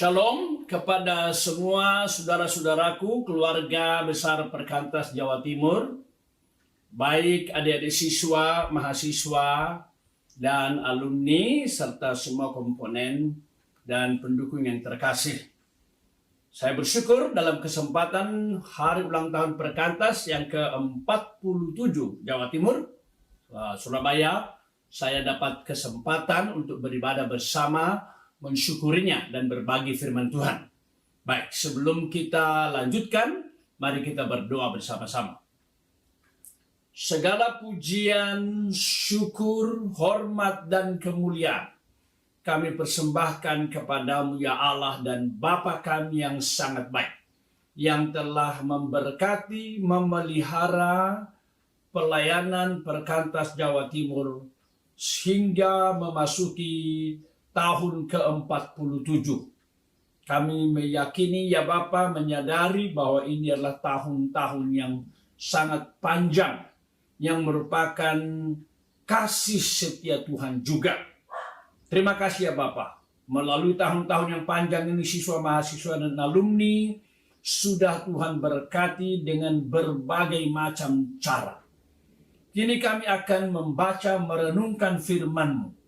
Shalom kepada semua saudara-saudaraku, keluarga besar Perkantas Jawa Timur, baik adik-adik siswa, mahasiswa, dan alumni, serta semua komponen dan pendukung yang terkasih. Saya bersyukur dalam kesempatan hari ulang tahun Perkantas yang ke-47 Jawa Timur, Surabaya, saya dapat kesempatan untuk beribadah bersama, mensyukurinya dan berbagi firman Tuhan. Baik, sebelum kita lanjutkan, mari kita berdoa bersama-sama. Segala pujian, syukur, hormat, dan kemuliaan kami persembahkan kepadamu ya Allah dan Bapa kami yang sangat baik, yang telah memberkati, memelihara pelayanan Perkantas Jawa Timur hingga memasuki tahun ke-47. Kami meyakini ya Bapa, menyadari bahwa ini adalah tahun-tahun yang sangat panjang, yang merupakan kasih setia Tuhan juga. Terima kasih ya Bapa, melalui tahun-tahun yang panjang ini siswa, mahasiswa, dan alumni sudah Tuhan berkati dengan berbagai macam cara. Kini kami akan membaca, merenungkan firman-Mu.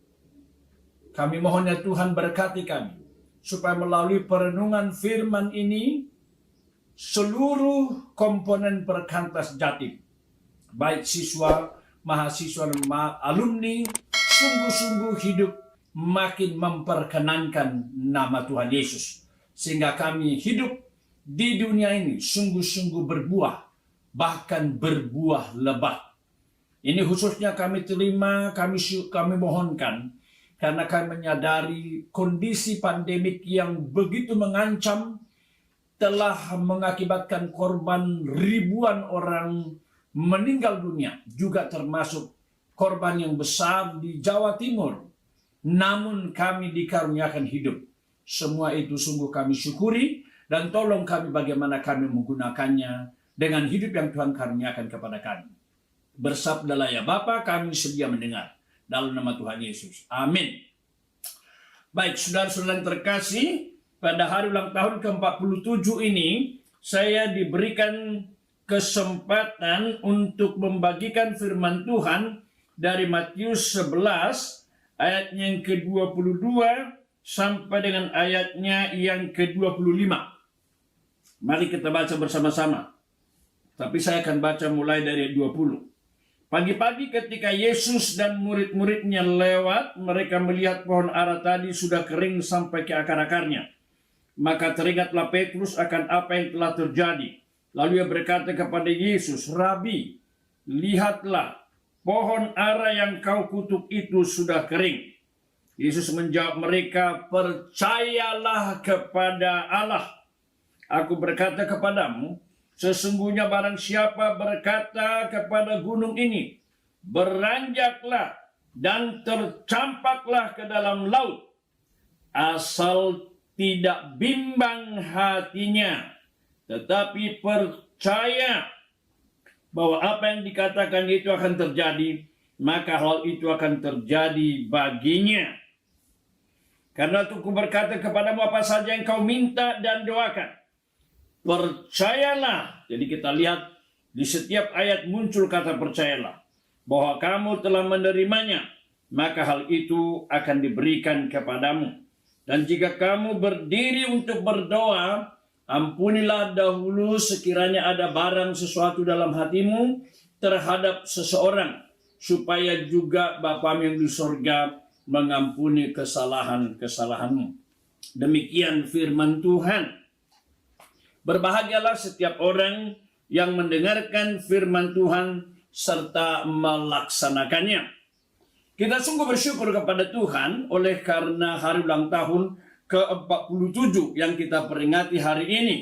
Kami mohon ya Tuhan, berkati kami, supaya melalui perenungan firman ini, seluruh komponen Perkantas Jatim, baik siswa, mahasiswa, dan alumni, sungguh-sungguh hidup makin memperkenankan nama Tuhan Yesus. Sehingga kami hidup di dunia ini sungguh-sungguh berbuah, bahkan berbuah lebat. Ini khususnya kami terima, kami mohonkan, karena kami menyadari kondisi pandemik yang begitu mengancam telah mengakibatkan korban ribuan orang meninggal dunia, juga termasuk korban yang besar di Jawa Timur. Namun kami dikaruniakan hidup. Semua itu sungguh kami syukuri, dan tolong kami bagaimana kami menggunakannya dengan hidup yang Tuhan karuniakan kepada kami. Bersabdalah ya Bapa, kami sedia mendengar. Dalam nama Tuhan Yesus. Amin. Baik, saudara-saudara yang terkasih, pada hari ulang tahun ke-47 ini, saya diberikan kesempatan untuk membagikan firman Tuhan dari Matius 11, ayatnya yang ke-22, sampai dengan ayatnya yang ke-25. Mari kita baca bersama-sama. Tapi saya akan baca mulai dari 20. Pagi-pagi ketika Yesus dan murid-muridnya lewat, mereka melihat pohon ara tadi sudah kering sampai ke akar-akarnya. Maka teringatlah Petrus akan apa yang telah terjadi. Lalu ia berkata kepada Yesus, "Rabi, lihatlah, pohon ara yang kau kutuk itu sudah kering." Yesus menjawab mereka, "Percayalah kepada Allah. Aku berkata kepadamu, sesungguhnya barang siapa berkata kepada gunung ini, beranjaklah dan tercampaklah ke dalam laut, asal tidak bimbang hatinya, tetapi percaya bahwa apa yang dikatakan itu akan terjadi, maka hal itu akan terjadi baginya. Karena itu aku berkata kepadamu, apa saja yang kau minta dan doakan, percayalah." Jadi kita lihat di setiap ayat muncul kata percayalah, bahwa kamu telah menerimanya, maka hal itu akan diberikan kepadamu. Dan jika kamu berdiri untuk berdoa, ampunilah dahulu sekiranya ada barang sesuatu dalam hatimu terhadap seseorang, supaya juga Bapamu yang di sorga mengampuni kesalahan-kesalahanmu. Demikian firman Tuhan. Berbahagialah setiap orang yang mendengarkan firman Tuhan serta melaksanakannya. Kita sungguh bersyukur kepada Tuhan oleh karena hari ulang tahun ke-47 yang kita peringati hari ini.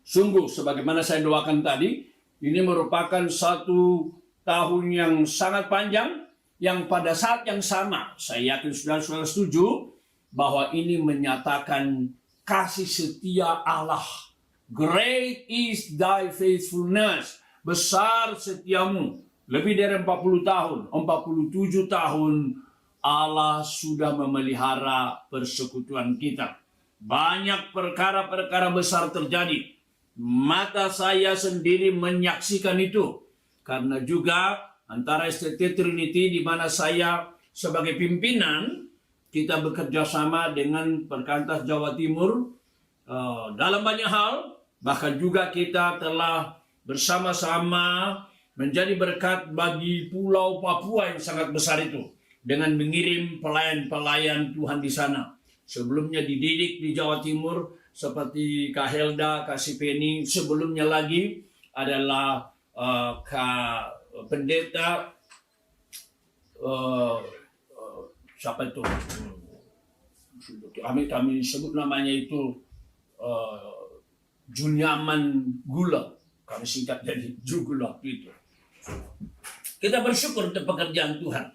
Sungguh, sebagaimana saya doakan tadi, ini merupakan satu tahun yang sangat panjang, yang pada saat yang sama, saya yakin saudara-saudara setuju, bahwa ini menyatakan kasih setia Allah. Great is thy faithfulness. Besar setiamu. Lebih dari 40 tahun, 47 tahun Allah sudah memelihara persekutuan kita. Banyak perkara-perkara besar terjadi. Mata saya sendiri menyaksikan itu. Karena juga antara STT Trinity di mana saya sebagai pimpinan, kita bekerja sama dengan Perkantas Jawa Timur dalam banyak hal. Bahkan juga kita telah bersama-sama menjadi berkat bagi Pulau Papua yang sangat besar itu. Dengan mengirim pelayan-pelayan Tuhan di sana. Sebelumnya dididik di Jawa Timur seperti Kak Helda, Kak Sipeni. Sebelumnya lagi adalah Kak Pendeta siapa itu? Kami sebut namanya itu Junyaman Gula. Kami singkat jadi Jugula itu. Kita bersyukur untuk pekerjaan Tuhan.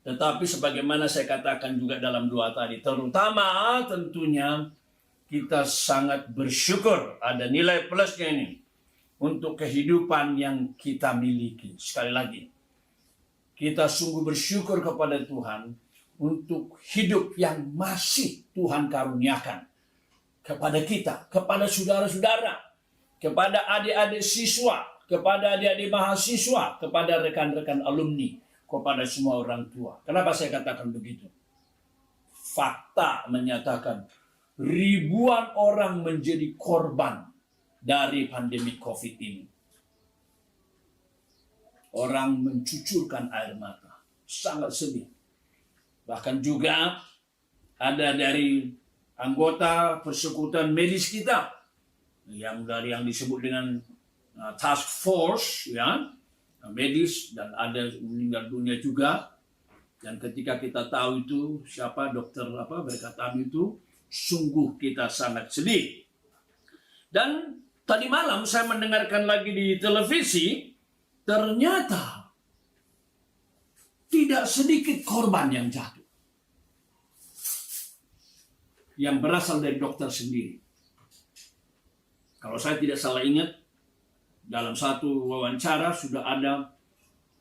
Tetapi sebagaimana saya katakan juga dalam doa tadi, terutama tentunya kita sangat bersyukur ada nilai plusnya ini untuk kehidupan yang kita miliki. Sekali lagi, kita sungguh bersyukur kepada Tuhan untuk hidup yang masih Tuhan karuniakan kepada kita, kepada saudara-saudara, kepada adik-adik siswa, kepada adik-adik mahasiswa, kepada rekan-rekan alumni, kepada semua orang tua. Kenapa saya katakan begitu? Fakta menyatakan ribuan orang menjadi korban dari pandemi COVID ini. Orang mencucurkan air mata. Sangat sedih. Bahkan juga ada dari anggota persekutuan medis kita yang disebut dengan task force, ya, medis, dan ada meninggal dunia juga. Dan ketika kita tahu itu siapa dokter berkata itu, sungguh kita sangat sedih. Dan tadi malam saya mendengarkan lagi di televisi, ternyata tidak sedikit korban yang jatuh, yang berasal dari dokter sendiri. Kalau saya tidak salah ingat, dalam satu wawancara sudah ada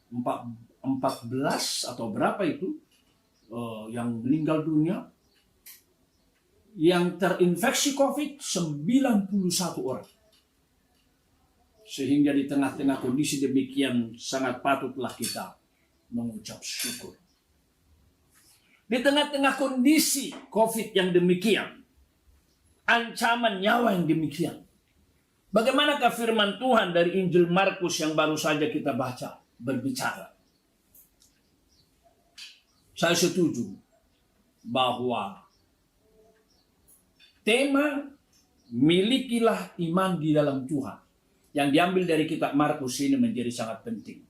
14 atau berapa itu yang meninggal dunia. Yang terinfeksi COVID 91 orang. Sehingga di tengah-tengah kondisi demikian sangat patutlah kita mengucap syukur. Di tengah-tengah kondisi COVID yang demikian, ancaman nyawa yang demikian, bagaimanakah firman Tuhan dari Injil Markus yang baru saja kita baca berbicara? Saya setuju bahwa tema milikilah iman di dalam Tuhan yang diambil dari kitab Markus ini menjadi sangat penting.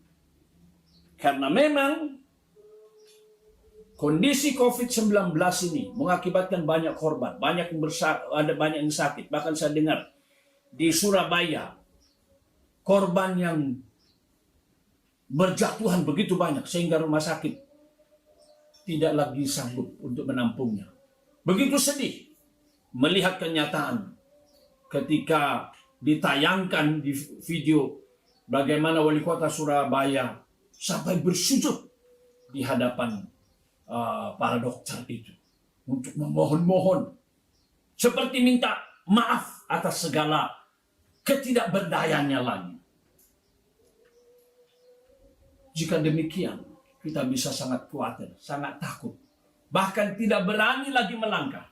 Karena memang kondisi COVID-19 ini mengakibatkan banyak korban, ada banyak yang sakit. Bahkan saya dengar di Surabaya, korban yang berjatuhan begitu banyak sehingga rumah sakit tidak lagi sanggup untuk menampungnya. Begitu sedih melihat kenyataan ketika ditayangkan di video bagaimana wali kota Surabaya sampai bersujud di hadapan para dokter itu untuk memohon-mohon, seperti minta maaf atas segala ketidakberdayaannya lagi. Jika demikian, kita bisa sangat khawatir, sangat takut, bahkan tidak berani lagi melangkah.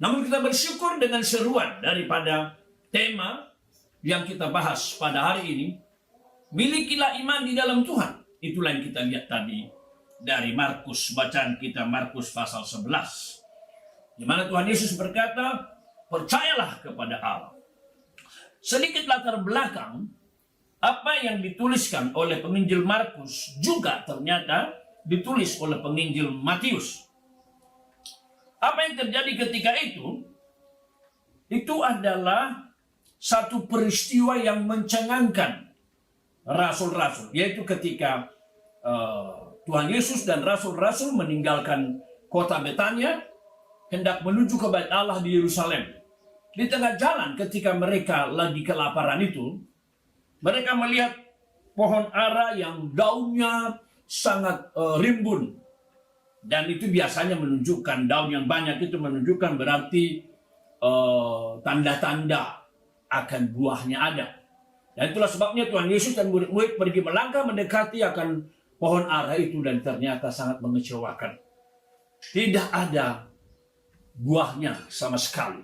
Namun kita bersyukur dengan seruan daripada tema yang kita bahas pada hari ini, milikilah iman di dalam Tuhan. Itulah yang kita lihat tadi dari Markus, bacaan kita Markus pasal 11. Di mana Tuhan Yesus berkata, percayalah kepada Allah. Sedikit latar belakang, apa yang dituliskan oleh penginjil Markus juga ternyata ditulis oleh penginjil Matius. Apa yang terjadi ketika itu adalah satu peristiwa yang mencengangkan rasul-rasul, yaitu ketika Tuhan Yesus dan rasul-rasul meninggalkan kota Betania, hendak menuju ke Bait Allah di Yerusalem. Di tengah jalan ketika mereka lagi kelaparan itu, mereka melihat pohon ara yang daunnya sangat rimbun. Dan itu biasanya menunjukkan, daun yang banyak itu menunjukkan berarti tanda-tanda akan buahnya ada. Dan itulah sebabnya Tuhan Yesus dan murid-murid pergi melangkah mendekati akan pohon ara itu, dan ternyata sangat mengecewakan. Tidak ada buahnya sama sekali.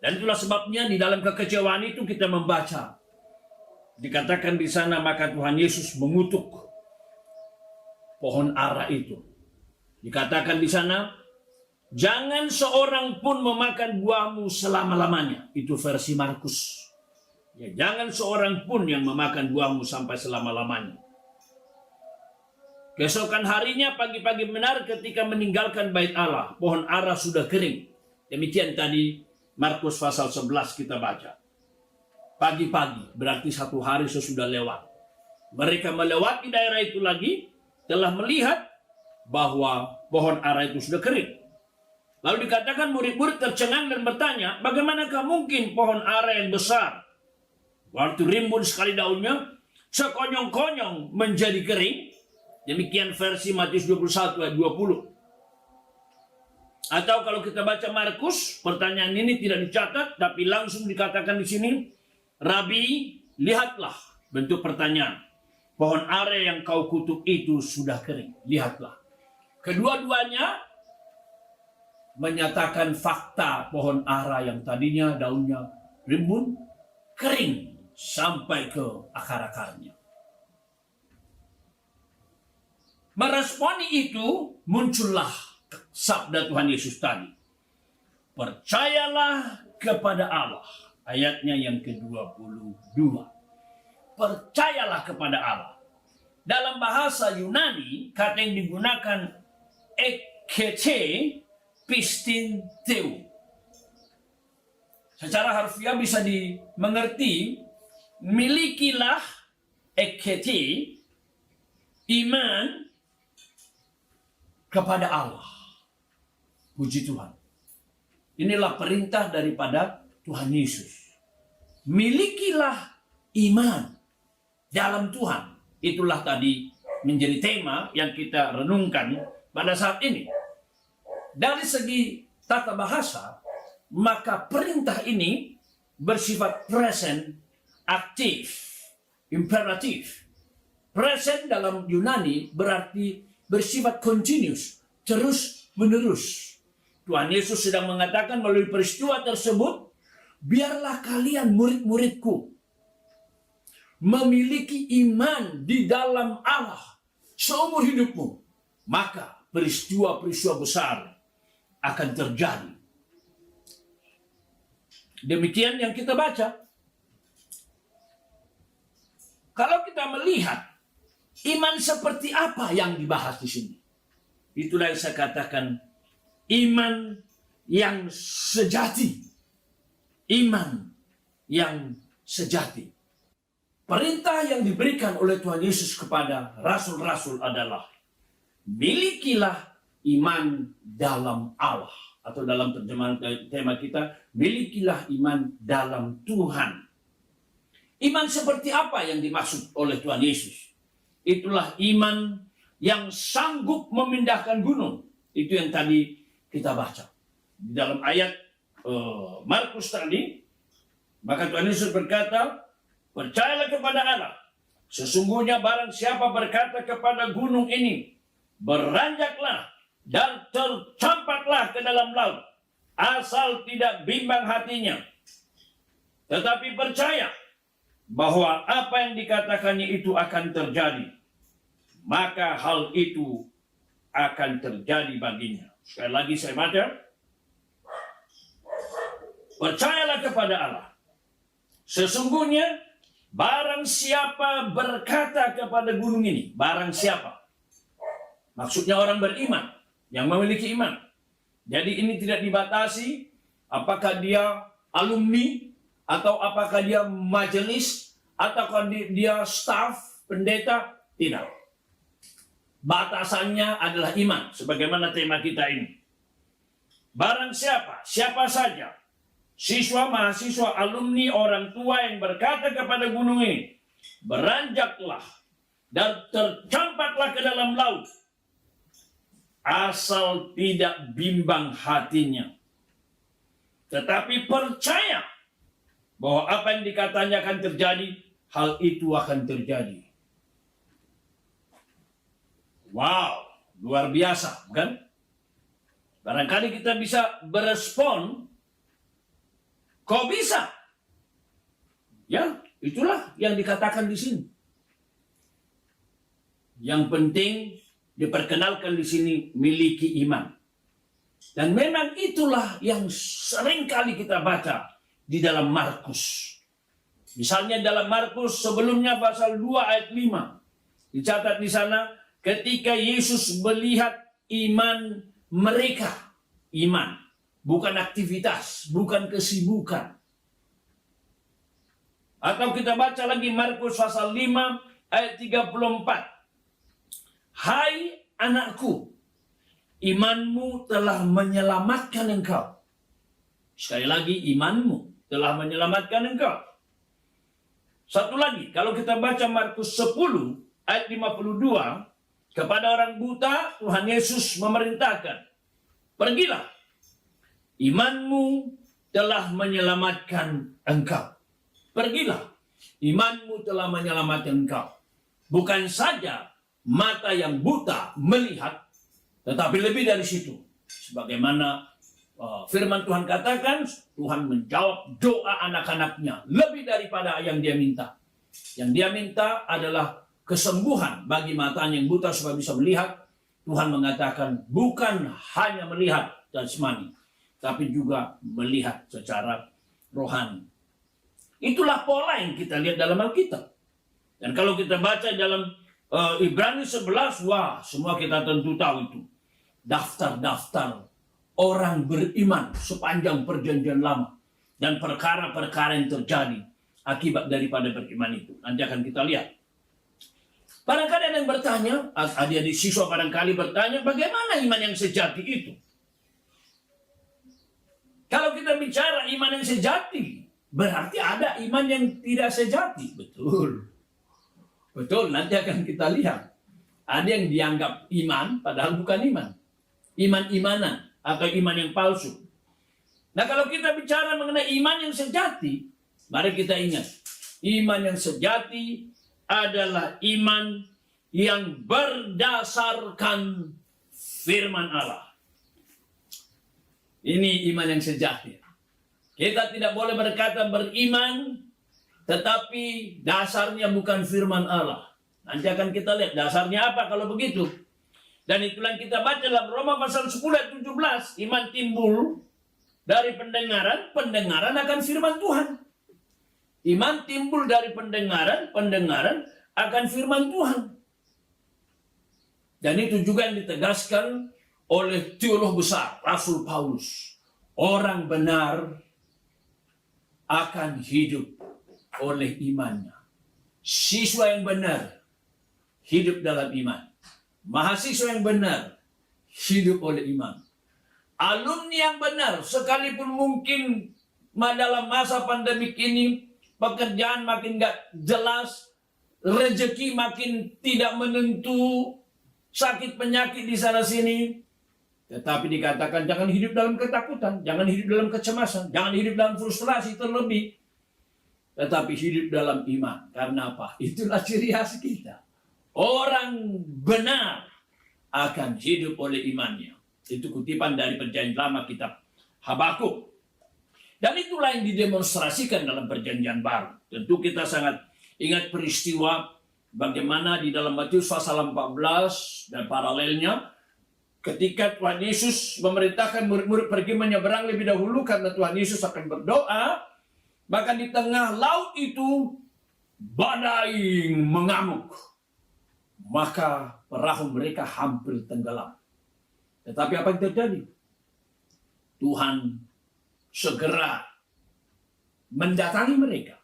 Dan itulah sebabnya di dalam kekecewaan itu kita membaca, dikatakan di sana, maka Tuhan Yesus mengutuk pohon ara itu. Dikatakan di sana, jangan seorang pun memakan buahmu selama-lamanya. Itu versi Markus. Ya, jangan seorang pun yang memakan buahmu sampai selama-lamanya. Keesokan harinya pagi-pagi benar ketika meninggalkan bait Allah, pohon ara sudah kering. Demikian tadi Markus pasal 11 kita baca. Pagi-pagi berarti satu hari sesudah lewat. Mereka melewati daerah itu lagi, telah melihat bahwa pohon ara itu sudah kering. Lalu dikatakan murid-murid tercengang dan bertanya, bagaimanakah mungkin pohon ara yang besar, waktu rimbun sekali daunnya, sekonyong-konyong menjadi kering? Demikian versi Matius 21 ayat 20. Atau kalau kita baca Markus, pertanyaan ini tidak dicatat, tapi langsung dikatakan di sini, Rabi, lihatlah, bentuk pertanyaan. Pohon ara yang kau kutuk itu sudah kering. Lihatlah. Kedua-duanya menyatakan fakta pohon ara yang tadinya daunnya rimbun, kering sampai ke akar-akarnya. Meresponi itu, muncullah sabda Tuhan Yesus tadi. Percayalah kepada Allah. Ayatnya yang ke-22. Percayalah kepada Allah. Dalam bahasa Yunani, kata yang digunakan ekete pistin teu. Secara harfiah bisa dimengerti, milikilah ekete, iman kepada Allah. Puji Tuhan. Inilah perintah daripada Tuhan Yesus. Milikilah iman dalam Tuhan. Itulah tadi menjadi tema yang kita renungkan pada saat ini. Dari segi tata bahasa, maka perintah ini bersifat present, aktif, imperatif. Present dalam Yunani berarti bersifat continuous, terus menerus. Tuhan Yesus sedang mengatakan melalui peristiwa tersebut, biarlah kalian murid-muridku memiliki iman di dalam Allah seumur hidupmu, maka peristiwa-peristiwa besar akan terjadi. Demikian yang kita baca. Kalau kita melihat iman seperti apa yang dibahas di sini, itulah yang saya katakan iman yang sejati. Iman yang sejati. Perintah yang diberikan oleh Tuhan Yesus kepada rasul-rasul adalah milikilah iman dalam Allah. Atau dalam terjemahan tema kita, milikilah iman dalam Tuhan. Iman seperti apa yang dimaksud oleh Tuhan Yesus? Itulah iman yang sanggup memindahkan gunung. Itu yang tadi kita baca. Di dalam ayat Markus tadi, maka Tuhan Yesus berkata, percayalah kepada Allah. Sesungguhnya barang siapa berkata kepada gunung ini, beranjaklah dan tercampaklah ke dalam laut, asal tidak bimbang hatinya, tetapi percaya bahwa apa yang dikatakannya itu akan terjadi, maka hal itu akan terjadi baginya. Sekali lagi saya baca, percayalah kepada Allah. Sesungguhnya barang siapa berkata kepada gunung ini, barang siapa, maksudnya orang beriman, yang memiliki iman. Jadi ini tidak dibatasi apakah dia alumni, atau apakah dia majelis, ataukah dia staf, pendeta, tidak. Batasannya adalah iman, sebagaimana tema kita ini. Barang siapa, siapa saja, siswa, mahasiswa, alumni, orang tua yang berkata kepada gunung ini, beranjaklah dan tercampaklah ke dalam laut, asal tidak bimbang hatinya, tetapi percaya bahwa apa yang dikatanya akan terjadi, hal itu akan terjadi. Wow, luar biasa, bukan? Barangkali kita bisa berespon, kok bisa? Ya, itulah yang dikatakan di sini. Yang penting diperkenalkan di sini miliki iman. Dan memang itulah yang sering kali kita baca di dalam Markus. Misalnya dalam Markus sebelumnya pasal 2 ayat 5. Dicatat di sana, ketika Yesus melihat iman mereka. Iman, bukan aktivitas, bukan kesibukan. Atau kita baca lagi Markus pasal 5 ayat 34. Hai anakku, imanmu telah menyelamatkan engkau. Sekali lagi, imanmu telah menyelamatkan engkau. Satu lagi, kalau kita baca Markus 10 ayat 52, kepada orang buta Tuhan Yesus memerintahkan, pergilah, imanmu telah menyelamatkan engkau. Pergilah, imanmu telah menyelamatkan engkau. Bukan saja mata yang buta melihat, tetapi lebih dari situ. Sebagaimana firman Tuhan katakan, Tuhan menjawab doa anak-anaknya lebih daripada yang dia minta. Yang dia minta adalah kesembuhan bagi matanya yang buta supaya bisa melihat. Tuhan mengatakan bukan hanya melihat jasmani, tapi juga melihat secara rohani. Itulah pola yang kita lihat dalam Alkitab. Dan kalau kita baca dalam Ibrani 11, wah, semua kita tentu tahu itu. Daftar-daftar orang beriman sepanjang perjanjian lama. Dan perkara-perkara yang terjadi akibat daripada beriman itu. Nanti akan kita lihat. Barangkali ada yang bertanya, adik-adik siswa barangkali bertanya, bagaimana iman yang sejati itu? Kalau kita bicara iman yang sejati, berarti ada iman yang tidak sejati. Betul. Betul, nanti akan kita lihat. Ada yang dianggap iman, padahal bukan iman. Iman-imanan, atau iman yang palsu. Nah, kalau kita bicara mengenai iman yang sejati, mari kita ingat. Iman yang sejati adalah iman yang berdasarkan firman Allah. Ini iman yang sejati. Kita tidak boleh berkata beriman, tetapi dasarnya bukan firman Allah. Nanti akan kita lihat dasarnya apa kalau begitu. Dan itulah yang kita baca dalam Roma pasal 10 ayat 17. Iman timbul dari pendengaran, pendengaran akan firman Tuhan. Iman timbul dari pendengaran, pendengaran akan firman Tuhan. Dan itu juga yang ditegaskan oleh teolog besar, Rasul Paulus. Orang benar akan hidup oleh imannya. Siswa yang benar hidup dalam iman. Mahasiswa yang benar hidup oleh iman. Alumni yang benar, sekalipun mungkin dalam masa pandemik ini pekerjaan makin gak jelas, rezeki makin tidak menentu, sakit penyakit di sana sini, tetapi dikatakan jangan hidup dalam ketakutan, jangan hidup dalam kecemasan, jangan hidup dalam frustrasi terlebih, tetapi hidup dalam iman. Karena apa? Itulah ciri khas kita. Orang benar akan hidup oleh imannya. Itu kutipan dari perjanjian lama kitab Habakuk. Dan itulah yang didemonstrasikan dalam perjanjian baru. Tentu kita sangat ingat peristiwa bagaimana di dalam Matius pasal 14 dan paralelnya, ketika Tuhan Yesus memerintahkan murid-murid pergi menyeberang lebih dahulu karena Tuhan Yesus akan berdoa, maka di tengah laut itu badai mengamuk. Maka perahu mereka hampir tenggelam. Tetapi apa yang terjadi? Tuhan segera mendatangi mereka.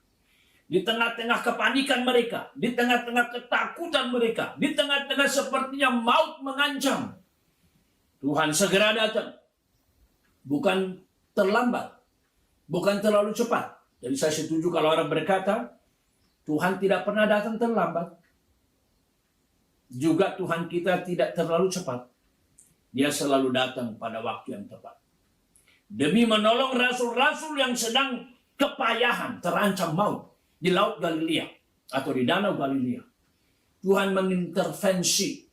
Di tengah-tengah kepanikan mereka, di tengah-tengah ketakutan mereka, di tengah-tengah sepertinya maut mengancam, Tuhan segera datang. Bukan terlambat, bukan terlalu cepat. Jadi saya setuju kalau orang berkata, Tuhan tidak pernah datang terlambat. Juga Tuhan kita tidak terlalu cepat. Dia selalu datang pada waktu yang tepat. Demi menolong rasul-rasul yang sedang kepayahan, terancam maut di Laut Galilea atau di Danau Galilea. Tuhan mengintervensi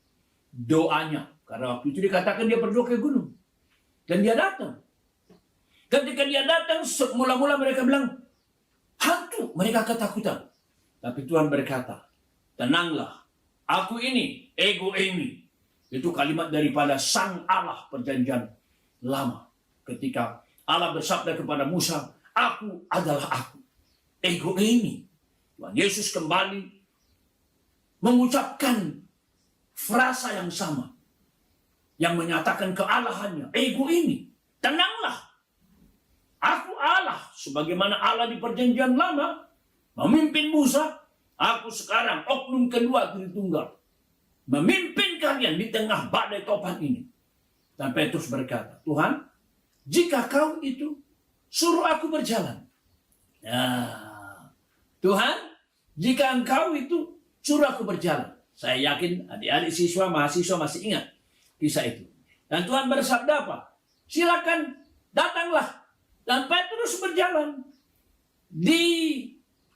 doanya. Karena waktu itu dikatakan dia berdoa ke gunung. Dan dia datang. Ketika dia datang, mula-mula mereka bilang, hantu, mereka ketakutan. Tapi Tuhan berkata, tenanglah, aku ini, ego eimi. Itu kalimat daripada Sang Allah perjanjian lama. Ketika Allah bersabda kepada Musa, aku adalah aku. Ego eimi. Tuhan Yesus kembali mengucapkan frasa yang sama. Yang menyatakan kealahannya. Ego ini. Tenanglah. Aku Allah. Sebagaimana Allah di perjanjian lama memimpin Musa. Aku sekarang oknum kedua Tritunggal. Memimpin kalian di tengah badai topan ini. Dan Petrus berkata, Tuhan, jika kau itu suruh aku berjalan. Nah, Tuhan, jika engkau itu suruh aku berjalan. Saya yakin adik-adik siswa, mahasiswa masih ingat kisah itu. Dan Tuhan bersabda apa? Silakan datanglah. Dan Petrus berjalan di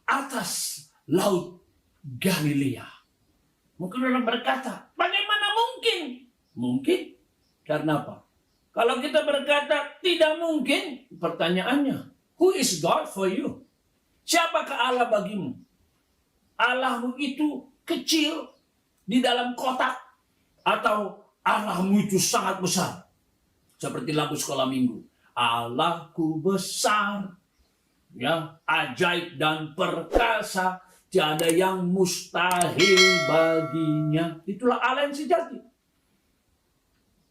atas Laut Galilea. Mungkin orang berkata, bagaimana mungkin? Mungkin. Karena apa? Kalau kita berkata tidak mungkin, pertanyaannya, who is God for you? Siapakah Allah bagimu? Allahmu itu kecil di dalam kotak atau Allahmu itu sangat besar? Seperti lagu sekolah minggu. Allahku besar, ya, ajaib dan perkasa, tiada yang mustahil baginya. Itulah Allah yang sejati.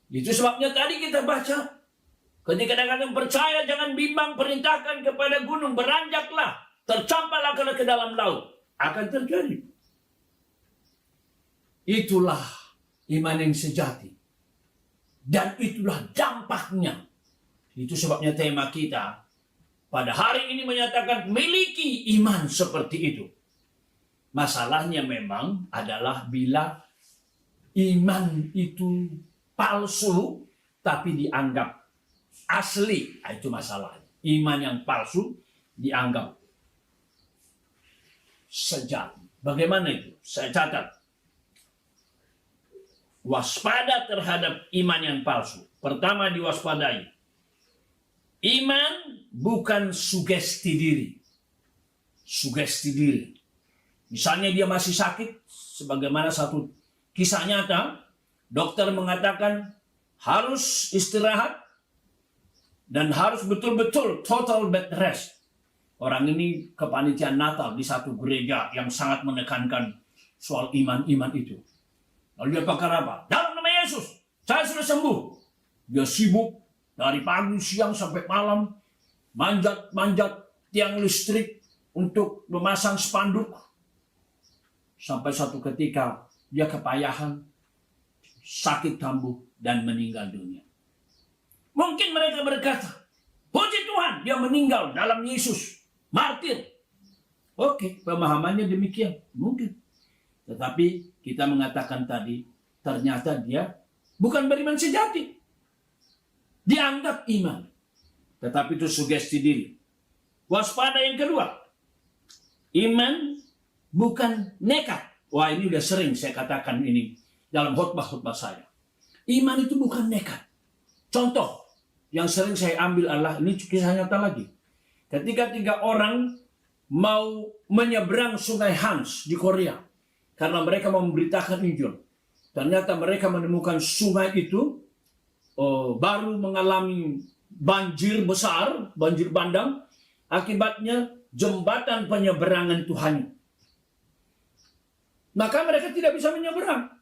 Itu sebabnya tadi kita baca, ketika kadang-kadang percaya jangan bimbang, perintahkan kepada gunung, beranjaklah, tercampaklah ke dalam laut. Akan terjadi. Itulah iman yang sejati. Dan itulah dampaknya. Itu sebabnya tema kita pada hari ini menyatakan miliki iman seperti itu. Masalahnya memang adalah bila iman itu palsu tapi dianggap asli. Nah, itu masalahnya. Iman yang palsu dianggap sejati. Bagaimana itu? Saya catat. Waspada terhadap iman yang palsu. Pertama diwaspadai. Iman bukan sugesti diri. Sugesti diri. Misalnya dia masih sakit, sebagaimana satu kisah nyata, dokter mengatakan harus istirahat dan harus betul-betul total bed rest. Orang ini kepanitiaan Natal di satu gereja yang sangat menekankan soal iman-iman itu. Lalu dia pakar apa? Dalam nama Yesus, saya sudah sembuh. Dia sibuk dari pagi, siang, sampai malam, manjat-manjat tiang listrik untuk memasang spanduk. Sampai satu ketika dia kepayahan, sakit kambuh, dan meninggal dunia. Mungkin mereka berkata, puji Tuhan, dia meninggal dalam Yesus, martir. Oke, pemahamannya demikian, mungkin. Tetapi kita mengatakan tadi, ternyata dia bukan beriman sejati. Dianggap iman. Tetapi itu sugesti diri. Waspada yang kedua. Iman bukan nekat. Wah, ini udah sering saya katakan ini dalam khotbah-khotbah saya. Iman itu bukan nekat. Contoh yang sering saya ambil adalah, ini kisah nyata lagi. Ketika 3 orang mau menyeberang sungai Hans di Korea. Karena mereka mau memberitakan Injil. Ternyata mereka menemukan sungai itu baru mengalami banjir besar, banjir bandang. Akibatnya jembatan penyeberangan Tuhan. Maka mereka tidak bisa menyeberang.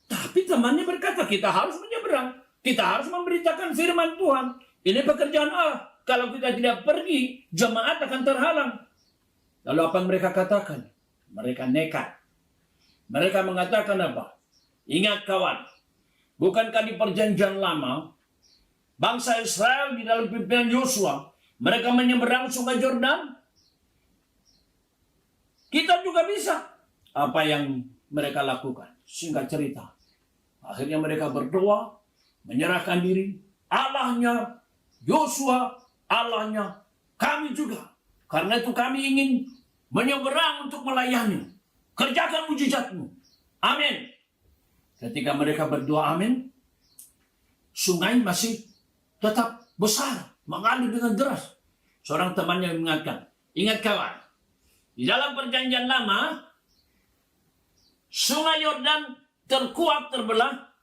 Tapi temannya berkata, kita harus menyeberang. Kita harus memberitakan firman Tuhan. Ini pekerjaan Allah. Kalau kita tidak pergi, jemaat akan terhalang. Lalu apa yang mereka katakan? Mereka nekat. Mereka mengatakan apa? Ingat kawan, bukankah di perjanjian lama, bangsa Israel di dalam pimpinan Yosua, mereka menyeberang sungai Yordan? Kita juga bisa. Apa yang mereka lakukan? Singkat cerita. Akhirnya mereka berdoa, menyerahkan diri. Allahnya Yosua, Allahnya kami juga. Karena itu kami ingin menyeberang untuk melayani. Kerjakan mujizatmu. Amin. Ketika mereka berdoa amin, sungai masih tetap besar, mengalir dengan deras. Seorang temannya mengingatkan, ingat kawan, di dalam perjanjian lama, sungai Yordan terkuak terbelah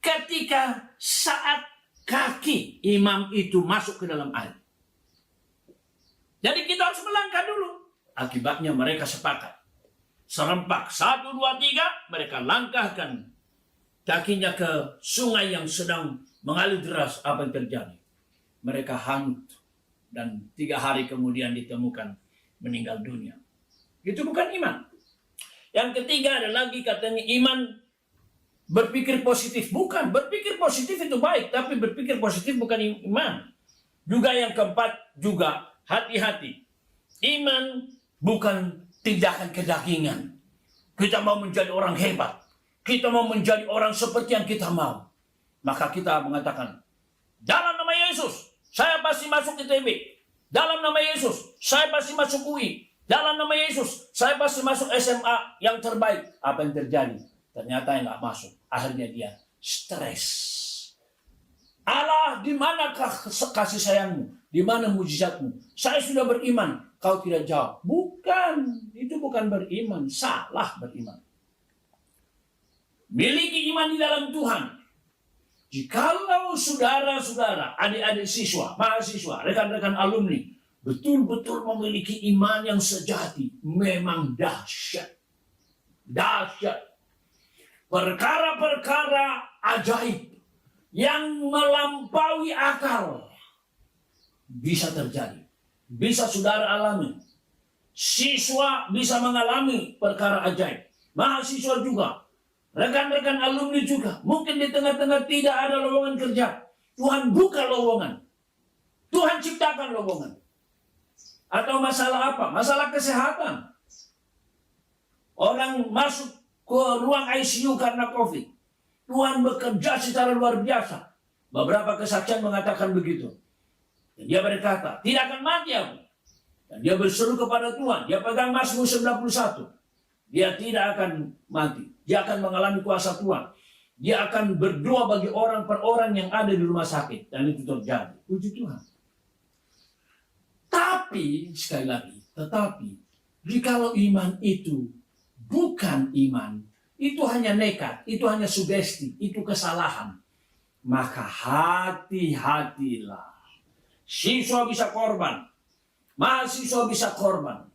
ketika saat kaki imam itu masuk ke dalam air. Jadi kita harus melangkah dulu. Akibatnya mereka sepakat. Serempak 1, 2, 3, mereka langkahkan kakinya ke sungai yang sedang mengalir deras. Apa yang terjadi? Mereka hanyut. Dan 3 hari kemudian ditemukan meninggal dunia. Itu bukan iman. Yang ketiga ada lagi katanya iman berpikir positif. Bukan, berpikir positif itu baik. Tapi berpikir positif bukan iman. Juga yang keempat juga hati-hati. Iman bukan tindakan kedagingan. Kita mau menjadi orang hebat. Kita mau menjadi orang seperti yang kita mau. Maka kita mengatakan, dalam nama Yesus, saya pasti masuk ITB. Dalam nama Yesus, saya pasti masuk UI. Dalam nama Yesus, saya pasti masuk SMA yang terbaik. Apa yang terjadi? Ternyata yang nggak masuk. Akhirnya dia stres. Allah, di manakah kasih sayangmu? Di mana mujizatmu? Saya sudah beriman. Kau tidak jawab. Bukan. Itu bukan beriman. Salah beriman. Miliki iman di dalam Tuhan. Jikalau saudara-saudara, adik-adik siswa, mahasiswa, rekan-rekan alumni, betul-betul memiliki iman yang sejati, memang dahsyat. Dahsyat. Perkara-perkara ajaib yang melampaui akal bisa terjadi. Bisa saudara alami. Siswa bisa mengalami perkara ajaib. Mahasiswa juga. Rekan-rekan alumni juga. Mungkin di tengah-tengah tidak ada lowongan kerja. Tuhan buka lowongan. Tuhan ciptakan lowongan. Atau masalah apa? Masalah kesehatan. Orang masuk ke ruang ICU karena COVID. Tuhan bekerja secara luar biasa. Beberapa kesaksian mengatakan begitu. Dan dia berkata, tidak akan mati aku. Dan dia berseru kepada Tuhan. Dia pegang Mazmur 91. Dia tidak akan mati. Dia akan mengalami kuasa Tuhan. Dia akan berdoa bagi orang per orang yang ada di rumah sakit. Dan itu terjadi. Puji Tuhan. Tapi, sekali lagi, tetapi, jikalau iman itu bukan iman, itu hanya nekat, itu hanya sugesti, itu kesalahan, maka hati-hatilah. Siswa bisa korban, mahasiswa bisa korban.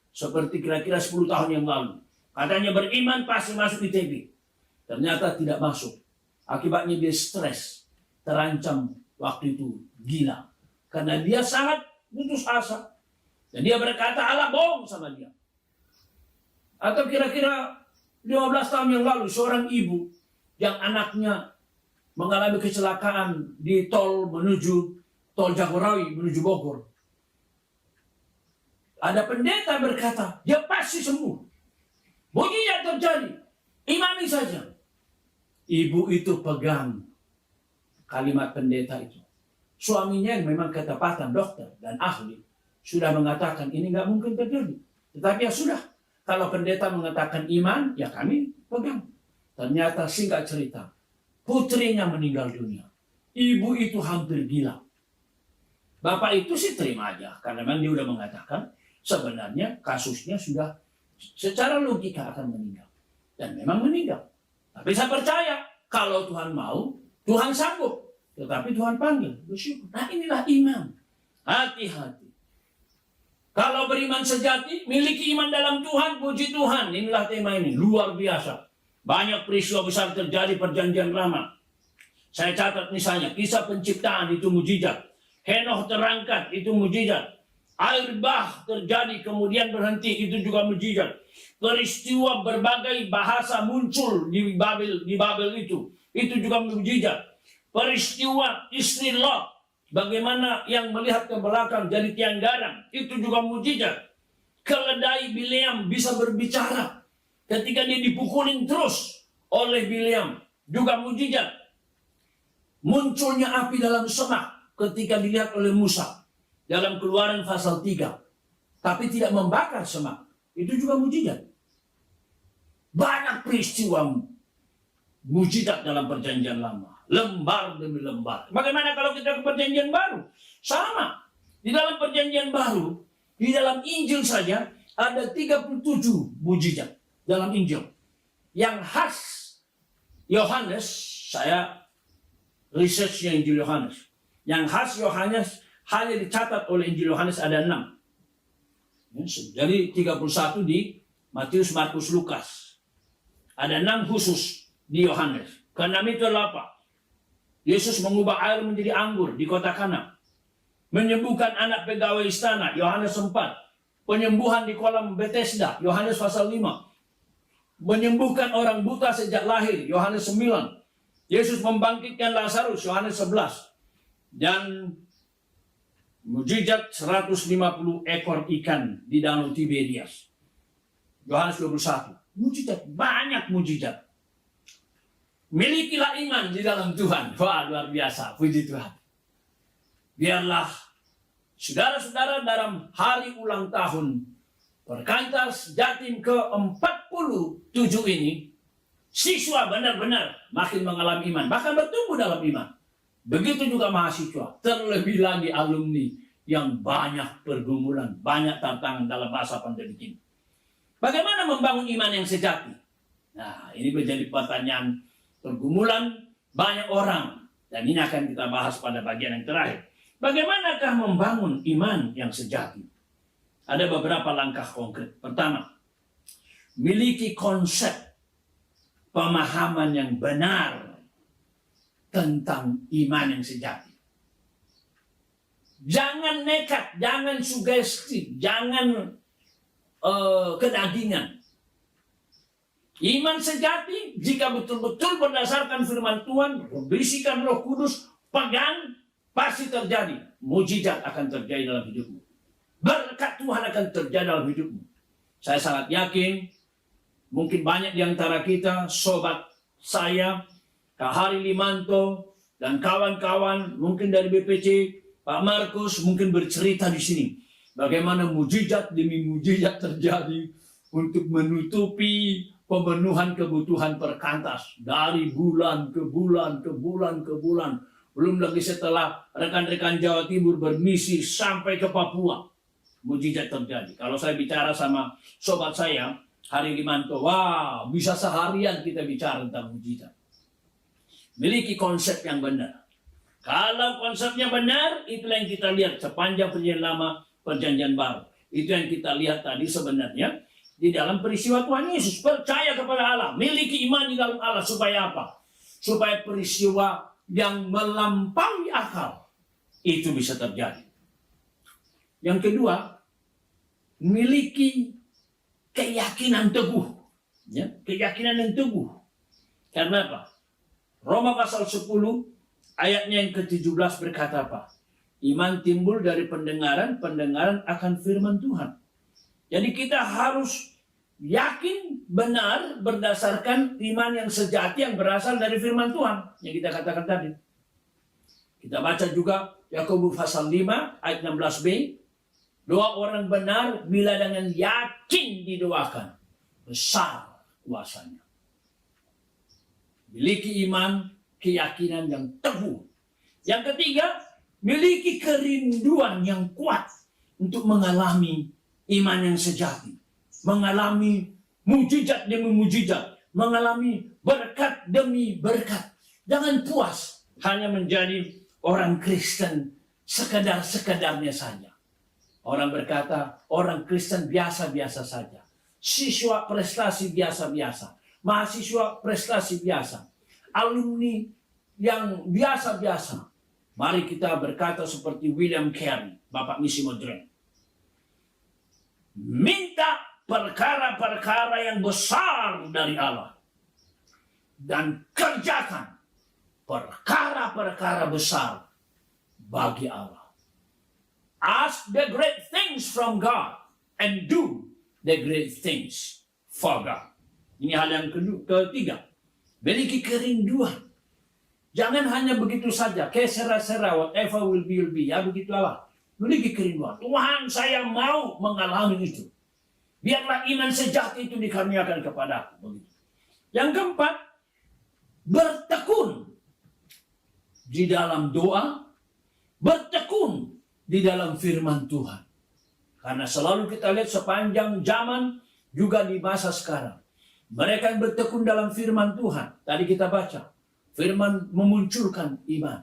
Seperti kira-kira 10 tahun yang lalu. Katanya beriman pasti masuk ITB. Ternyata tidak masuk. Akibatnya dia stres. Terancam waktu itu gila. Karena dia sangat putus asa. Dan dia berkata Allah bohong sama dia. Atau kira-kira 15 tahun yang lalu seorang ibu yang anaknya mengalami kecelakaan di tol Jagorawi menuju Bogor. Ada pendeta berkata, dia pasti sembuh. Mujizat terjadi. Imani saja. Ibu itu pegang kalimat pendeta itu. Suaminya yang memang ketepatan dokter dan ahli sudah mengatakan ini nggak mungkin terjadi. Tetapi ya sudah. Kalau pendeta mengatakan iman, ya kami pegang. Ternyata singkat cerita, putrinya meninggal dunia. Ibu itu hampir gila. Bapak itu sih terima aja. Karena memang dia sudah mengatakan, sebenarnya kasusnya sudah secara logika akan meninggal. Dan memang meninggal. Tapi saya percaya, kalau Tuhan mau, Tuhan sanggup. Tetapi Tuhan panggil, bersyukur. Nah inilah iman. Hati-hati. Kalau beriman sejati, miliki iman dalam Tuhan, puji Tuhan. Inilah tema ini, luar biasa. Banyak peristiwa besar terjadi perjanjian lama. Saya catat misalnya, kisah penciptaan itu mujizat. Henoh terangkat, itu mujizat. Air bah terjadi, kemudian berhenti, itu juga mujizat. Peristiwa berbagai bahasa muncul di Babel itu juga mujizat. Peristiwa istri Lot, bagaimana yang melihat ke belakang jadi tiang garam, itu juga mujizat. Keledai Bileam bisa berbicara ketika dia dipukulin terus oleh Bileam, juga mujizat. Munculnya api dalam semak ketika dilihat oleh Musa dalam Keluaran pasal 3. Tapi tidak membakar semak. Itu juga mujizat. Banyak peristiwa mujizat dalam perjanjian lama. Lembar demi lembar. Bagaimana kalau kita ke perjanjian baru? Sama. Di dalam perjanjian baru, di dalam Injil saja, ada 37 mujizat dalam Injil. Yang khas Yohanes, saya researchnya Injil Yohanes. Yang khas Yohanes hanya dicatat oleh Injil Yohanes ada 6. Jadi 31 di Matius, Markus, Lukas. Ada 6 khusus di Yohanes. Ke-6 itu adalah apa? Yesus mengubah air menjadi anggur di kota Kana. Menyembuhkan anak pegawai istana, Yohanes 4. Penyembuhan di kolam Bethesda, Yohanes pasal 5. Menyembuhkan orang buta sejak lahir, Yohanes 9. Yesus membangkitkan Lazarus, Yohanes 11. Dan mujizat 150 ekor ikan di Danau Tiberias, Yohanes 21. Mujizat, banyak mujizat. Milikilah iman di dalam Tuhan. Wah, luar biasa, puji Tuhan. Biarlah saudara-saudara dalam hari ulang tahun Perkantas Jatim ke-47 ini, siswa benar-benar makin mengalami iman, bahkan bertumbuh dalam iman. Begitu juga mahasiswa, terlebih lagi alumni yang banyak pergumulan, banyak tantangan dalam masa pandemi ini. Bagaimana membangun iman yang sejati? Nah, ini menjadi pertanyaan pergumulan banyak orang. Dan ini akan kita bahas pada bagian yang terakhir. Bagaimanakah membangun iman yang sejati? Ada beberapa langkah konkret. Pertama, miliki konsep pemahaman yang benar tentang iman yang sejati. Jangan nekat, jangan sugesti, jangan kedagingan. Iman sejati jika betul-betul berdasarkan firman Tuhan, berisikan Roh Kudus, pegang, pasti terjadi. Mujizat akan terjadi dalam hidupmu. Berkat Tuhan akan terjadi dalam hidupmu. Saya sangat yakin, mungkin banyak di antara kita, sobat saya, Kak Hari Limanto, dan kawan-kawan, mungkin dari BPC, Pak Markus, mungkin bercerita di sini. Bagaimana mujizat demi mujizat terjadi untuk menutupi pemenuhan kebutuhan Perkantas. Dari bulan ke bulan, ke bulan, ke bulan. Belum lagi setelah rekan-rekan Jawa Timur bermisi sampai ke Papua. Mujizat terjadi. Kalau saya bicara sama sobat saya, Hari Limanto, wah, bisa seharian kita bicara tentang mujizat. Miliki konsep yang benar. Kalau konsepnya benar, itulah yang kita lihat sepanjang perjanjian lama, perjanjian baru. Itu yang kita lihat tadi sebenarnya di dalam peristiwa Tuhan Yesus. Percaya kepada Allah, miliki iman di dalam Allah. Supaya apa? Supaya peristiwa yang melampaui akal itu bisa terjadi. Yang kedua, miliki keyakinan teguh. Ya, keyakinan yang teguh. Karena apa? Roma pasal 10 ayatnya yang ke-17 berkata apa? Iman timbul dari pendengaran, pendengaran akan firman Tuhan. Jadi kita harus yakin benar berdasarkan iman yang sejati yang berasal dari firman Tuhan. Yang kita katakan tadi. Kita baca juga Yakobus pasal 5 ayat 16b. Doa orang benar bila dengan yakin didoakan, besar kuasanya. Miliki iman, keyakinan yang teguh. Yang ketiga, miliki kerinduan yang kuat untuk mengalami iman yang sejati. Mengalami mujizat demi mujizat. Mengalami berkat demi berkat. Jangan puas hanya menjadi orang Kristen sekedar-sekedarnya saja. Orang berkata, orang Kristen biasa-biasa saja. Siswa prestasi biasa-biasa. Mahasiswa prestasi biasa. Alumni yang biasa-biasa. Mari kita berkata seperti William Carey, Bapak Misi Modern. Minta perkara-perkara yang besar dari Allah. Dan kerjakan perkara-perkara besar bagi Allah. Ask the great things from God and do the great things for God. Ini hal yang ketiga. Miliki kerinduan. Jangan hanya begitu saja, kayak sera-sera, whatever will be, ya begitulah. Memiliki kerinduan. Tuhan, saya mau mengalami itu. Biarlah iman sejati itu dikaruniakan kepadaku. Begitu. Yang keempat, bertekun di dalam doa, bertekun di dalam firman Tuhan. Karena selalu kita lihat sepanjang zaman, juga di masa sekarang, mereka yang bertekun dalam firman Tuhan. Tadi kita baca, firman memunculkan iman.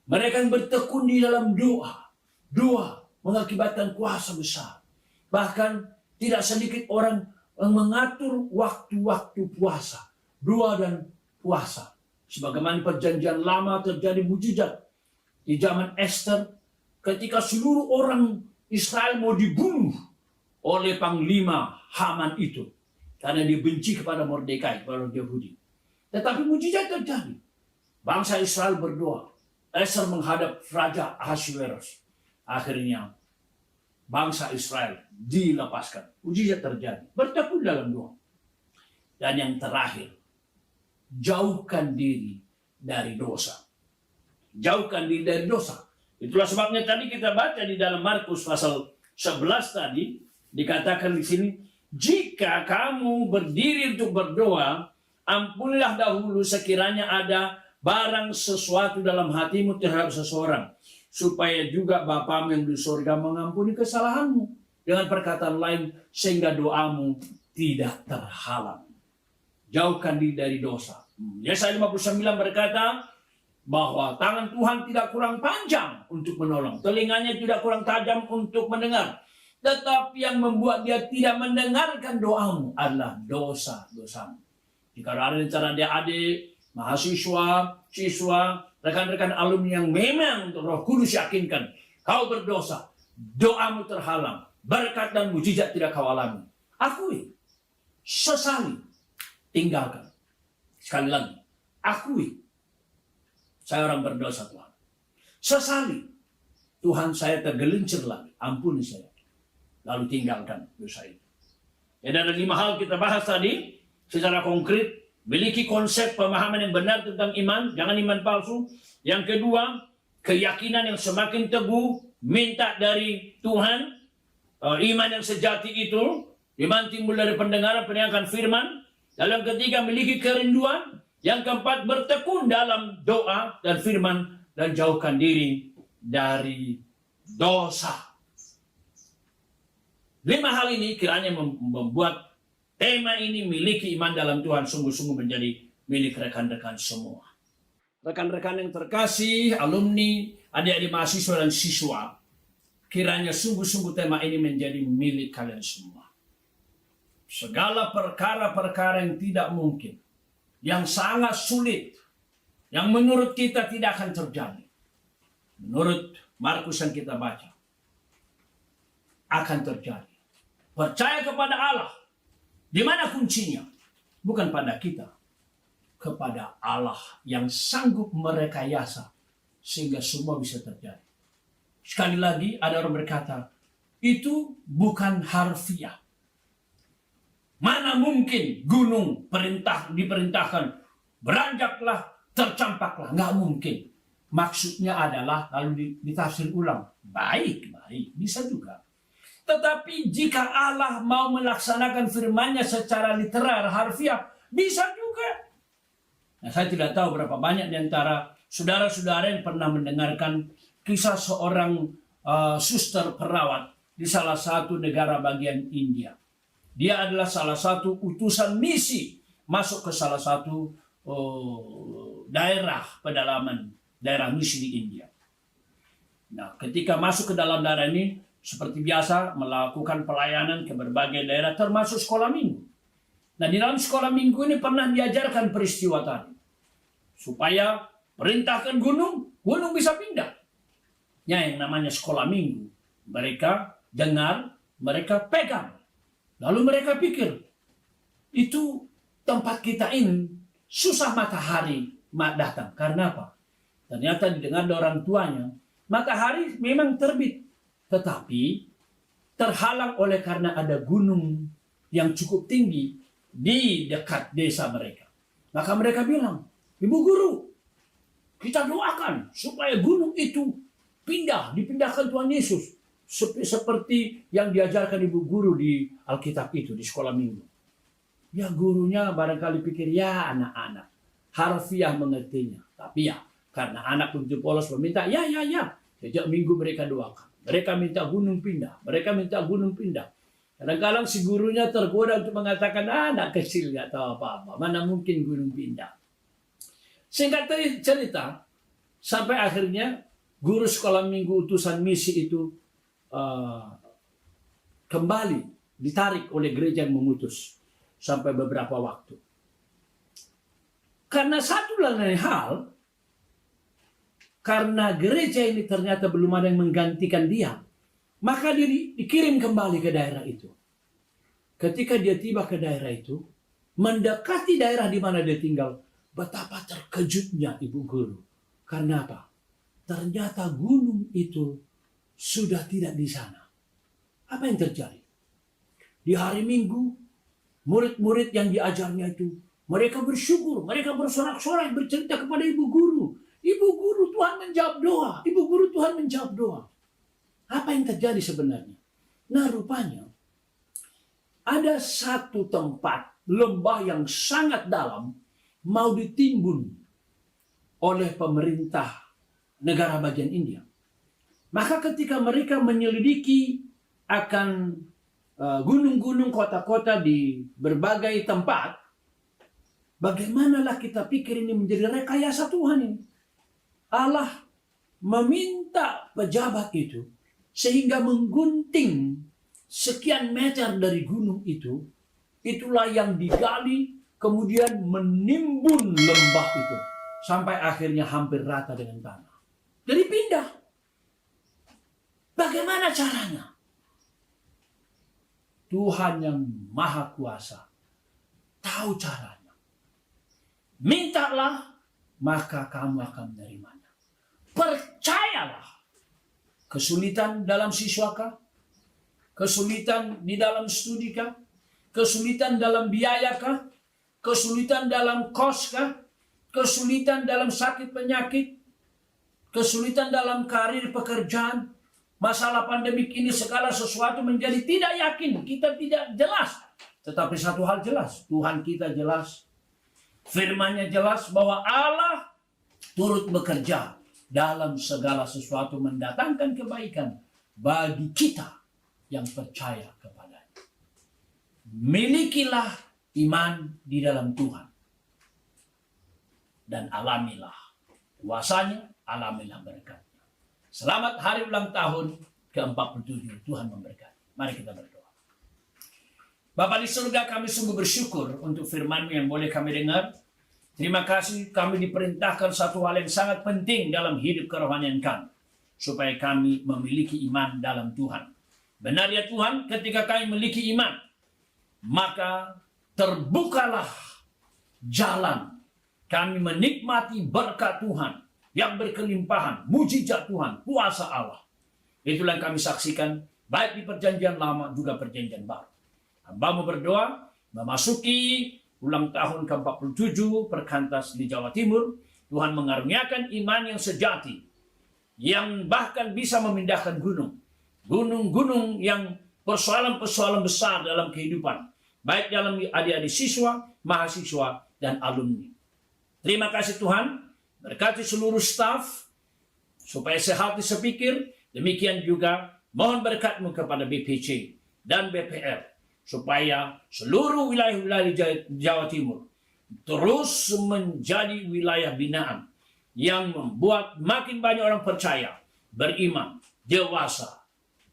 Mereka yang bertekun di dalam doa, doa mengakibatkan kuasa besar. Bahkan tidak sedikit orang yang mengatur waktu-waktu puasa, doa dan puasa. Sebagaimana perjanjian lama terjadi mujizat di zaman Esther, ketika seluruh orang Israel mau dibunuh oleh panglima Haman itu, karena dia benci kepada Mordekai, kepada Yahudi. Tetapi mujizat terjadi. Bangsa Israel berdoa. Esther menghadap Raja Ahasuerus. Akhirnya bangsa Israel dilepaskan. Mujizat terjadi. Bertekun dalam doa. Dan yang terakhir, jauhkan diri dari dosa. Jauhkan diri dari dosa. Itulah sebabnya tadi kita baca di dalam Markus pasal 11 tadi, dikatakan di sini, jika kamu berdiri untuk berdoa, ampunilah dahulu sekiranya ada barang sesuatu dalam hatimu terhadap seseorang, supaya juga Bapamu yang di surga mengampuni kesalahanmu. Dengan perkataan lain, sehingga doamu tidak terhalang. Jauhkan diri dari dosa. Yesaya 59 berkata bahwa tangan Tuhan tidak kurang panjang untuk menolong, telinganya tidak kurang tajam untuk mendengar, tetapi yang membuat dia tidak mendengarkan doamu adalah dosa-dosamu. Jika ada antara adik-adik, mahasiswa, siswa, rekan-rekan alumni yang memang untuk Roh Kudus yakinkan kau berdosa, doamu terhalang, berkat dan mujizat tidak kau alami, akui, sesali, tinggalkan. Sekali lagi, akui, saya orang berdosa Tuhan. Sesali, Tuhan saya tergelincir lagi, ampuni saya. Lalu tinggalkan dosa itu. Jadi ada 5 hal kita bahas tadi secara konkret. Miliki konsep pemahaman yang benar tentang iman, jangan iman palsu. Yang kedua, keyakinan yang semakin teguh, minta dari Tuhan, iman yang sejati itu. Iman timbul dari pendengaran firman. Lalu yang ketiga, miliki kerinduan. Yang keempat, bertekun dalam doa dan firman, dan jauhkan diri dari dosa. 5 hal ini kiranya membuat tema ini, miliki iman dalam Tuhan, sungguh-sungguh menjadi milik rekan-rekan semua. Rekan-rekan yang terkasih, alumni, adik-adik mahasiswa dan siswa, kiranya sungguh-sungguh tema ini menjadi milik kalian semua. Segala perkara-perkara yang tidak mungkin, yang sangat sulit, yang menurut kita tidak akan terjadi, menurut Markus yang kita baca, akan terjadi. Percaya kepada Allah. Di mana kuncinya? Bukan pada kita, kepada Allah yang sanggup merekayasa sehingga semua bisa terjadi. Sekali lagi ada orang berkata, itu bukan harfiah. Mana mungkin gunung diperintahkan beranjaklah, tercampaklah? Nggak mungkin. Maksudnya adalah lalu ditafsir ulang. Baik, bisa juga. Tetapi jika Allah mau melaksanakan firman-Nya secara literal, harfiah, bisa juga. Nah, saya tidak tahu berapa banyak di antara saudara-saudara yang pernah mendengarkan kisah seorang suster perawat di salah satu negara bagian India. Dia adalah salah satu utusan misi masuk ke salah satu daerah pedalaman, daerah misi di India. Nah, ketika masuk ke dalam daerah ini, seperti biasa melakukan pelayanan ke berbagai daerah, termasuk sekolah minggu. Nah, di dalam sekolah minggu ini pernah diajarkan peristiwa tadi, supaya perintahkan gunung bisa pindah. Ya, yang namanya sekolah minggu, mereka dengar, mereka pegang. Lalu mereka pikir, itu tempat kita ini susah matahari datang. Karena apa? Ternyata didengar dari orang tuanya, matahari memang terbit, tetapi terhalang oleh karena ada gunung yang cukup tinggi di dekat desa mereka. Maka mereka bilang, Ibu Guru, Kita doakan supaya gunung itu dipindahkan Tuhan Yesus. Seperti yang diajarkan ibu guru di Alkitab itu, di sekolah minggu. Ya gurunya barangkali pikir, ya anak-anak, harfiah mengertinya. Tapi ya, karena anak untuk polos meminta, ya. Sejak minggu mereka doakan. Mereka minta gunung pindah. Kadang-kadang si gurunya tergoda untuk mengatakan, anak kecil nggak tahu apa-apa. Mana mungkin gunung pindah. Singkat cerita, sampai akhirnya guru sekolah minggu utusan misi itu kembali ditarik oleh gereja yang mengutus sampai beberapa waktu. Karena satu dan lain hal, karena gereja ini ternyata belum ada yang menggantikan dia, maka dia dikirim kembali ke daerah itu. Ketika dia tiba ke daerah itu, mendekati daerah di mana dia tinggal, betapa terkejutnya ibu guru. Karena apa? Ternyata gunung itu sudah tidak di sana. Apa yang terjadi? Di hari Minggu, murid-murid yang diajarnya itu, mereka bersyukur, mereka bersorak-sorai, bercerita kepada ibu guru. Ibu guru, Tuhan menjawab doa. Ibu guru, Tuhan menjawab doa. Apa yang terjadi sebenarnya? Nah, rupanya ada satu tempat lembah yang sangat dalam mau ditimbun oleh pemerintah negara bagian India. Maka ketika mereka menyelidiki akan gunung-gunung, kota-kota di berbagai tempat, bagaimanalah kita pikir ini menjadi rekayasa Tuhan ini? Allah meminta pejabat itu sehingga menggunting sekian meter dari gunung itu, itulah yang digali, kemudian menimbun lembah itu sampai akhirnya hampir rata dengan tanah. Jadi pindah. Bagaimana caranya? Tuhan yang Maha Kuasa tahu caranya. Mintalah, maka kamu akan menerimanya. Percayalah. Kesulitan dalam siswakah? Kesulitan di dalam studikah? Kesulitan dalam biayakah? Kesulitan dalam koskah? Kesulitan dalam sakit penyakit? Kesulitan dalam karir pekerjaan? Masalah pandemik ini segala sesuatu menjadi tidak yakin. Kita tidak jelas. Tetapi satu hal jelas. Tuhan kita jelas. Firman-Nya jelas bahwa Allah turut bekerja dalam segala sesuatu mendatangkan kebaikan bagi kita yang percaya kepadanya. Milikilah iman di dalam Tuhan. Dan alamilah kuasanya, alamilah berkatnya. Selamat hari ulang tahun ke-47. Tuhan memberkati. Mari kita berdoa. Bapa di surga, kami sungguh bersyukur untuk firman-Mu yang boleh kami dengar. Terima kasih kami diperintahkan satu hal yang sangat penting dalam hidup kerohanian kami. Supaya kami memiliki iman dalam Tuhan. Benar ya Tuhan, ketika kami memiliki iman, maka terbukalah jalan. Kami menikmati berkat Tuhan yang berkelimpahan, mujizat Tuhan, kuasa Allah. Itulah yang kami saksikan, baik di perjanjian lama juga perjanjian baru. Hamba-Mu berdoa, memasuki ulang tahun ke-47 Perkantas di Jawa Timur, Tuhan mengaruniakan iman yang sejati, yang bahkan bisa memindahkan gunung. Gunung-gunung yang persoalan-persoalan besar dalam kehidupan, baik dalam adik-adik siswa, mahasiswa, dan alumni. Terima kasih Tuhan, berkati seluruh staf, supaya sehat sepikir, demikian juga mohon berkat-Mu kepada BPC dan BPR, supaya seluruh wilayah-wilayah Jawa Timur terus menjadi wilayah binaan yang membuat makin banyak orang percaya, beriman, dewasa,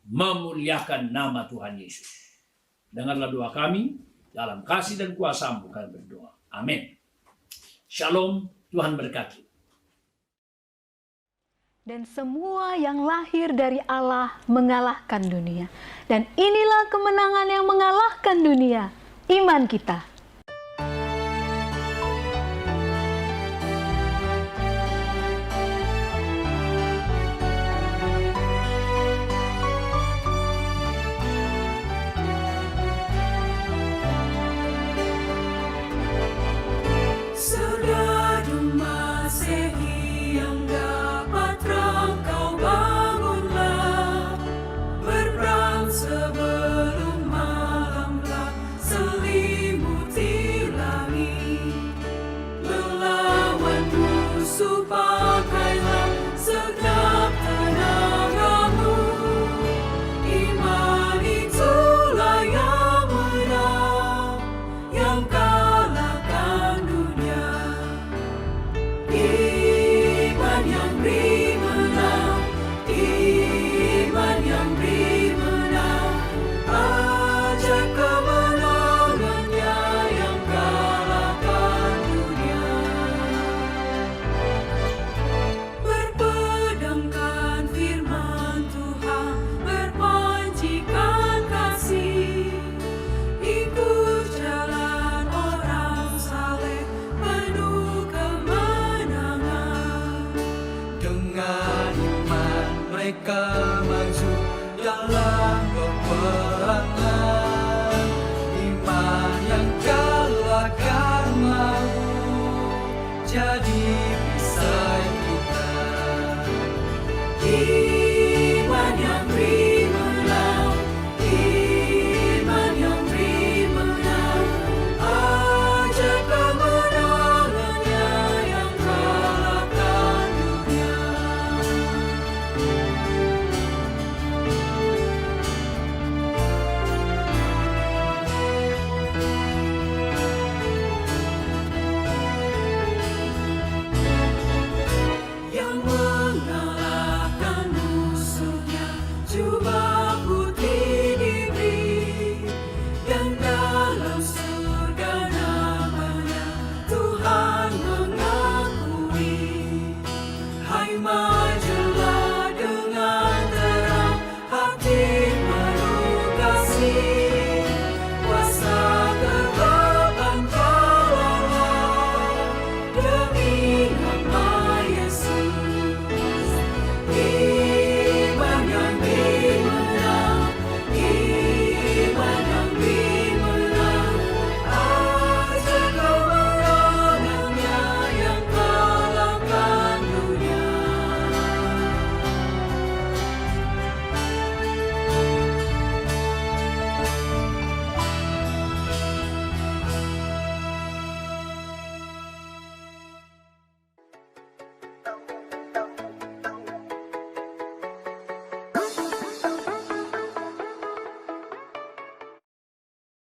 memuliakan nama Tuhan Yesus. Dengarlah doa kami, dalam kasih dan kuasa-Mu kami berdoa. Amin. Shalom, Tuhan berkati. Dan semua yang lahir dari Allah mengalahkan dunia. Dan inilah kemenangan yang mengalahkan dunia, iman kita. Saudara Masehi Allah